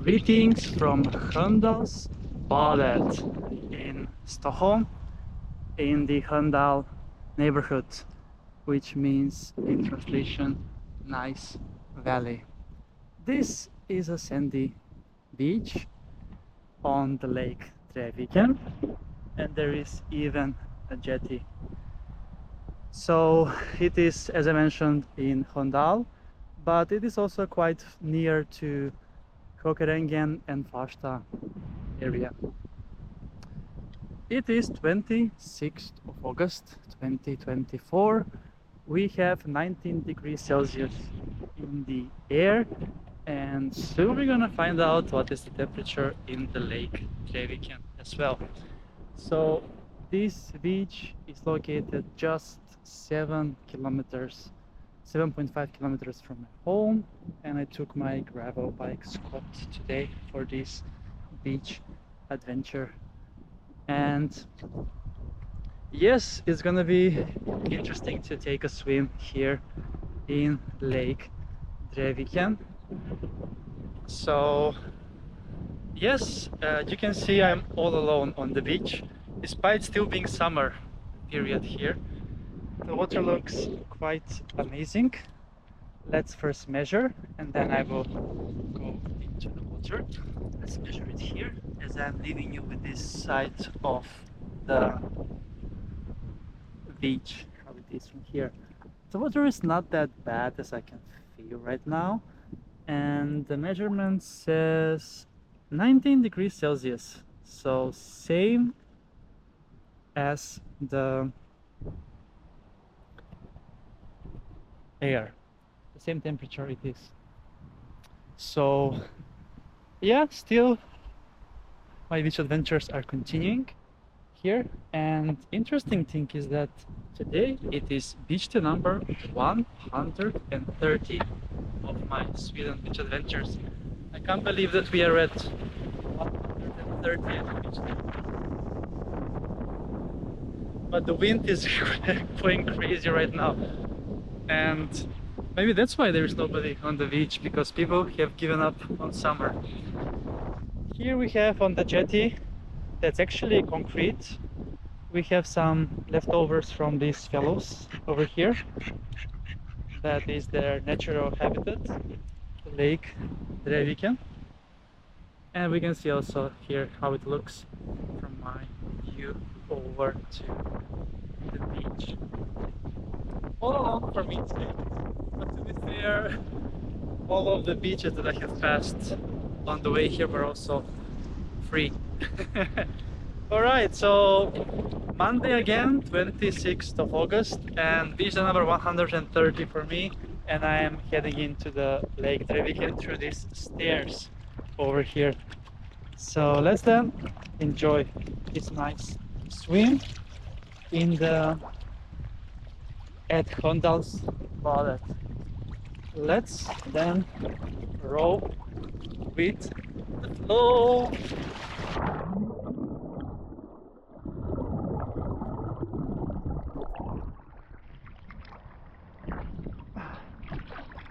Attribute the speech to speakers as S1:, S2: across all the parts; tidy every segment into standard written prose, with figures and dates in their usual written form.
S1: Greetings from Sköndalsbadet in Stockholm, in the Sköndal neighborhood, which means in translation, nice valley. This is a sandy beach on the lake Drevviken, and there is even a jetty. So it is, as I mentioned, in Sköndal, but it is also quite near to Drevviken and Farsta area. It is 26th of August 2024. We have 19 degrees Celsius in the air, and soon we're gonna find out what is the temperature in the lake Drevviken as well. So this beach is located just 7.5 kilometers from my home, and I took my gravel bike Scott today for this beach adventure. And yes, it's gonna be interesting to take a swim here in Lake Drevviken. So yes, you can see I'm all alone on the beach, despite still being summer period here. The water looks quite amazing. Let's first measure, and then I will go into the water. Let's measure it here, as I'm leaving you with this side of the beach, how it is from here. The water is not that bad as I can feel right now, and the measurement says 19 degrees Celsius, so same as the air, the same temperature it is. So yeah, still my beach adventures are continuing here, and interesting thing is that today it is beach day number 130 of my Sweden beach adventures. I can't believe that we are at 130 at the beach day. But the wind is going crazy right now, and maybe that's why there is nobody on the beach, because people have given up on summer. Here we have on the jetty, that's actually concrete. We have some leftovers from these fellows over here. That is their natural habitat, the lake Drevviken. And we can see also here how it looks from my view over to the beach. All along for me today. But to be fair, all of the beaches that I have passed on the way here were also free. Alright, so Monday again, 26th of August, and beach number 130 for me, and I am heading into the Lake Drevviken through these stairs over here. So let's then enjoy this nice swim at Sköndalsbadet. Let's then row with the flow.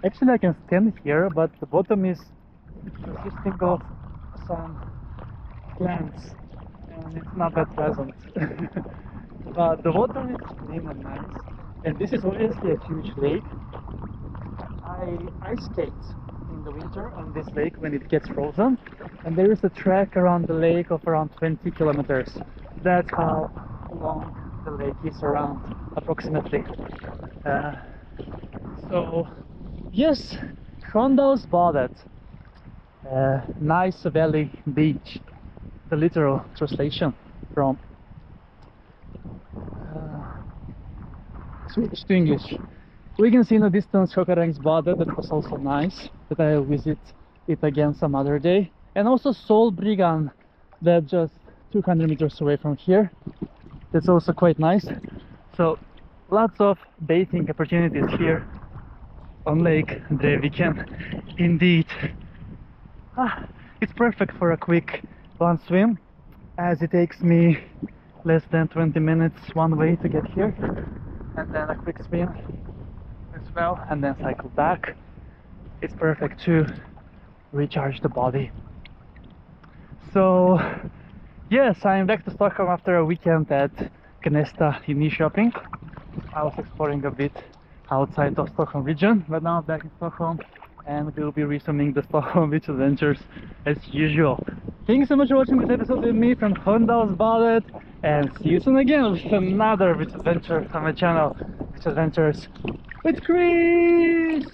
S1: Actually, I can stand here, but the bottom is consisting of some plants, and it's not that pleasant. But the water is clean and nice, and this is obviously a huge lake. I ice skate in the winter on this lake when it gets frozen, and there is a track around the lake of around 20 kilometers. That's how long the lake is around, approximately. So yes, Sköndalsbadet, nice valley beach, the literal translation from Swedish to English. We can see in the distance Sköndalsbadet, that was also nice, that I'll visit it again some other day. And also Solbryggan, that just 200 meters away from here, that's also quite nice. So lots of bathing opportunities here on Lake Drevviken, indeed. It's perfect for a quick one swim, as it takes me less than 20 minutes one way to get here, and then a quick swim as well, and then cycle back. It's perfect to recharge the body So yes, I'm back to Stockholm after a weekend at Gnesta in shopping. I was exploring a bit outside of Stockholm region, but now I'm back in Stockholm and we'll be resuming the Stockholm beach adventures as usual. Thanks so much for watching this episode with me from Sköndalsbadet, and see you soon again with another beach adventure on my channel, Beach Adventures with Chris!